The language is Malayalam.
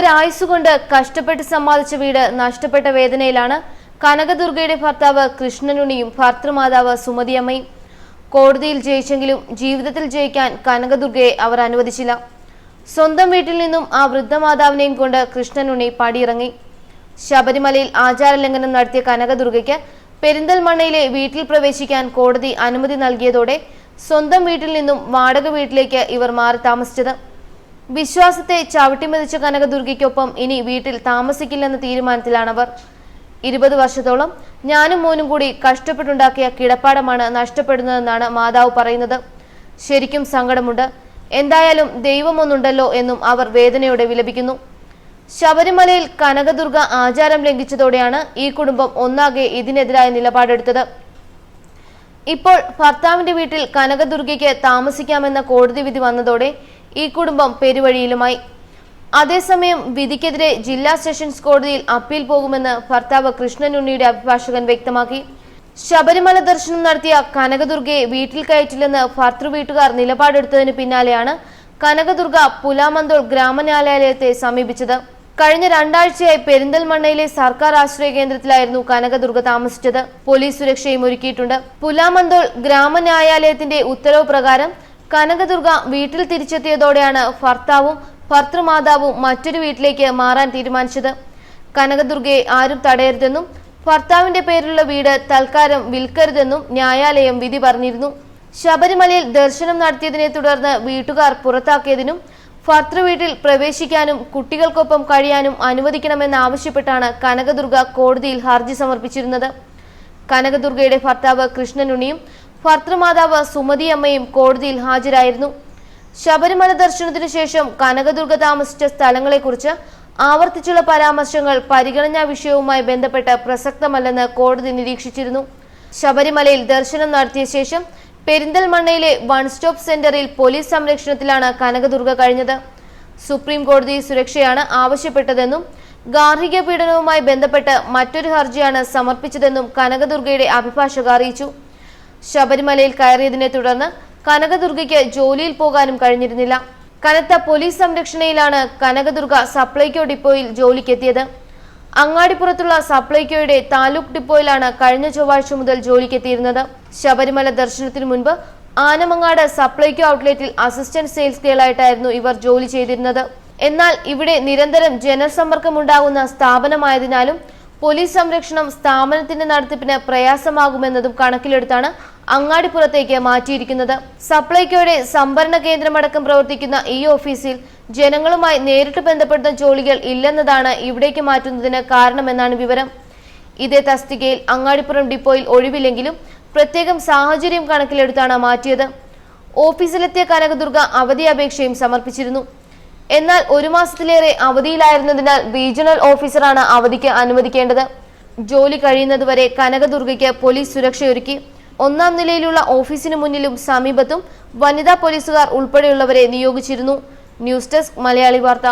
ഒരായുസുകൊണ്ട് കഷ്ടപ്പെട്ട് സമ്പാദിച്ച വീട് നഷ്ടപ്പെട്ട വേദനയിലാണ് കനകദുർഗയുടെ ഭർത്താവ് കൃഷ്ണനുണ്ണിയും ഭർത്തൃമാതാവ് സുമതിയമ്മയും. കോടതിയിൽ ജയിച്ചെങ്കിലും ജീവിതത്തിൽ ജയിക്കാൻ കനകദുർഗയെ അവർ അനുവദിച്ചില്ല. സ്വന്തം വീട്ടിൽ നിന്നും ആ വൃദ്ധമാതാവിനെയും കൊണ്ട് കൃഷ്ണനുണ്ണി പടിയിറങ്ങി. ശബരിമലയിൽ ആചാരലംഘനം നടത്തിയ കനകദുർഗയ്ക്ക് പെരിന്തൽമണ്ണയിലെ വീട്ടിൽ പ്രവേശിക്കാൻ കോടതി അനുമതി നൽകിയതോടെ സ്വന്തം വീട്ടിൽ നിന്നും വാടക വീട്ടിലേക്ക് ഇവർ മാറി താമസിച്ചത്. വിശ്വാസത്തെ ചവിട്ടിമെതിച്ച കനകദുർഗയ്ക്കൊപ്പം ഇനി വീട്ടിൽ താമസിക്കില്ലെന്ന തീരുമാനത്തിലാണവർ. 20 വർഷത്തോളം ഞാനും മോനും കൂടി കഷ്ടപ്പെട്ടുണ്ടാക്കിയ കിടപ്പാടമാണ് നഷ്ടപ്പെടുന്നതെന്നാണ് മാതാവ് പറയുന്നത്. ശരിക്കും സങ്കടമുണ്ട്. എന്തായാലും ദൈവമൊന്നുണ്ടല്ലോ എന്നും അവർ വേദനയോടെ വിലപിക്കുന്നു. ശബരിമലയിൽ കനകദുർഗ ആചാരം ലംഘിച്ചതോടെയാണ് ഈ കുടുംബം ഒന്നാകെ ഇതിനെതിരായ നിലപാടെടുത്തത്. ഇപ്പോൾ ഭർത്താവിന്റെ വീട്ടിൽ കനകദുർഗയ്ക്ക് താമസിക്കാമെന്ന കോടതി വിധി വന്നതോടെ ഈ കുടുംബം പെരുവഴിയിലുമായി. അതേസമയം വിധിക്കെതിരെ ജില്ലാ സെഷൻസ് കോടതിയിൽ അപ്പീൽ പോകുമെന്ന് ഭർത്താവ് കൃഷ്ണനുണ്ണിയുടെ അഭിഭാഷകൻ വ്യക്തമാക്കി. ശബരിമല ദർശനം നടത്തിയ കനകദുർഗയെ വീട്ടിൽ കയറ്റില്ലെന്ന് ഭർത്തൃവീട്ടുകാർ നിലപാടെടുത്തതിന് പിന്നാലെയാണ് കനകദുർഗ പുലാമന്തോൾ ഗ്രാമന്യായാലയത്തെ സമീപിച്ചത്. കഴിഞ്ഞ 2 ആഴ്ചയായി പെരിന്തൽമണ്ണയിലെ സർക്കാർ ആശ്രയ കേന്ദ്രത്തിലായിരുന്നു കനകദുർഗ താമസിച്ചത്. പോലീസ് സുരക്ഷയും ഒരുക്കിയിട്ടുണ്ട്. പുലാമന്തോൾ ഗ്രാമന്യായാലയത്തിന്റെ ഉത്തരവ് പ്രകാരം കനകദുർഗ വീട്ടിൽ തിരിച്ചെത്തിയതോടെയാണ് ഭർത്താവും ഭർത്തൃമാതാവും മറ്റൊരു വീട്ടിലേക്ക് മാറാൻ തീരുമാനിച്ചത്. കനകദുർഗയെ ആരും തടയരുതെന്നും ഭർത്താവിന്റെ പേരിലുള്ള വീട് തൽക്കാലം വിൽക്കരുതെന്നും ന്യായാലയം വിധി പറഞ്ഞിരുന്നു. ശബരിമലയിൽ ദർശനം നടത്തിയതിനെ തുടർന്ന് വീട്ടുകാർ പുറത്താക്കിയതിനും ഭർത്തൃവീട്ടിൽ പ്രവേശിക്കാനും കുട്ടികൾക്കൊപ്പം കഴിയാനും അനുവദിക്കണമെന്നാവശ്യപ്പെട്ടാണ് കനകദുർഗ കോടതിയിൽ ഹർജി സമർപ്പിച്ചിരുന്നത്. കനകദുർഗയുടെ ഭർത്താവ് കൃഷ്ണനുണ്ണിയും ഭർത്തൃമാതാവ് സുമതിയമ്മയും കോടതിയിൽ ഹാജരായിരുന്നു. ശബരിമല ദർശനത്തിനു ശേഷം കനകദുർഗ താമസിച്ച സ്ഥലങ്ങളെക്കുറിച്ച് ആവർത്തിച്ചുള്ള പരാമർശങ്ങൾ പരിഗണനാ വിഷയവുമായി ബന്ധപ്പെട്ട് പ്രസക്തമല്ലെന്ന് കോടതി നിരീക്ഷിച്ചിരുന്നു. ശബരിമലയിൽ ദർശനം നടത്തിയ ശേഷം പെരിന്തൽമണ്ണയിലെ വൺ സ്റ്റോപ്പ് സെന്ററിൽ പോലീസ് സംരക്ഷണത്തിലാണ് കനകദുർഗ കഴിഞ്ഞത്. സുപ്രീം കോടതി സുരക്ഷയാണ് ആവശ്യപ്പെട്ടതെന്നും ഗാർഹിക പീഡനവുമായി ബന്ധപ്പെട്ട് മറ്റൊരു ഹർജിയാണ് സമർപ്പിച്ചതെന്നും കനകദുർഗയുടെ അഭിഭാഷക അറിയിച്ചു. ശബരിമലയിൽ കയറിയതിനെ തുടർന്ന് കനകദുർഗയ്ക്ക് ജോലിയിൽ പോകാനും കഴിഞ്ഞിരുന്നില്ല. കനത്ത പോലീസ് സംരക്ഷണയിലാണ് കനകദുർഗ സപ്ലൈകോ ഡിപ്പോയിൽ ജോലിക്കെത്തിയത്. അങ്ങാടിപ്പുറത്തുള്ള സപ്ലൈകോയുടെ താലൂക്ക് ഡിപ്പോയിലാണ് കഴിഞ്ഞ ചൊവ്വാഴ്ച മുതൽ ജോലിക്കെത്തിയിരുന്നത്. ശബരിമല ദർശനത്തിനു മുൻപ് ആനമങ്ങാട് സപ്ലൈകോ ഔട്ട്ലെറ്റിൽ അസിസ്റ്റന്റ് സെയിൽസ് ഗേളായിട്ടായിരുന്നു ഇവർ ജോലി ചെയ്തിരുന്നത്. എന്നാൽ ഇവിടെ നിരന്തരം ജനസമ്പർക്കം ഉണ്ടാകുന്ന സ്ഥാപനമായതിനാലും പോലീസ് സംരക്ഷണം സ്ഥാപനത്തിന്റെ നടത്തിപ്പിന് പ്രയാസമാകുമെന്നതും കണക്കിലെടുത്താണ് അങ്ങാടിപ്പുറത്തേക്ക് മാറ്റിയിരിക്കുന്നത്. സപ്ലൈകോയുടെ സംഭരണ കേന്ദ്രമടക്കം പ്രവർത്തിക്കുന്ന ഈ ഓഫീസിൽ ജനങ്ങളുമായി നേരിട്ട് ബന്ധപ്പെടുന്ന ജോലികൾ ഇല്ലെന്നതാണ് ഇവിടേക്ക് മാറ്റുന്നതിന് കാരണമെന്നാണ് വിവരം. ഇതേ തസ്തികയിൽ അങ്ങാടിപ്പുറം ഡിപ്പോയിൽ ഒഴിവില്ലെങ്കിലും പ്രത്യേകം സാഹചര്യം കണക്കിലെടുത്താണ് മാറ്റിയത്. ഓഫീസിലെത്തിയ കനകദുർഗ അവധി അപേക്ഷയും സമർപ്പിച്ചിരുന്നു. എന്നാൽ 1 മാസത്തിലേറെ അവധിയിലായിരുന്നതിനാൽ റീജിയണൽ ഓഫീസറാണ് അവധിക്ക് അനുവദിക്കേണ്ടത്. ജോലി കഴിയുന്നതുവരെ കനകദുർഗയ്ക്ക് പോലീസ് സുരക്ഷയൊരുക്കി. 1-ാം നിലയിലുള്ള ഓഫീസിന് മുന്നിലും സമീപത്തും വനിതാ പോലീസുകാർ ഉൾപ്പെടെയുള്ളവരെ നിയോഗിച്ചിരുന്നു. ന്യൂസ് ഡെസ്ക് മലയാളി വാർത്ത.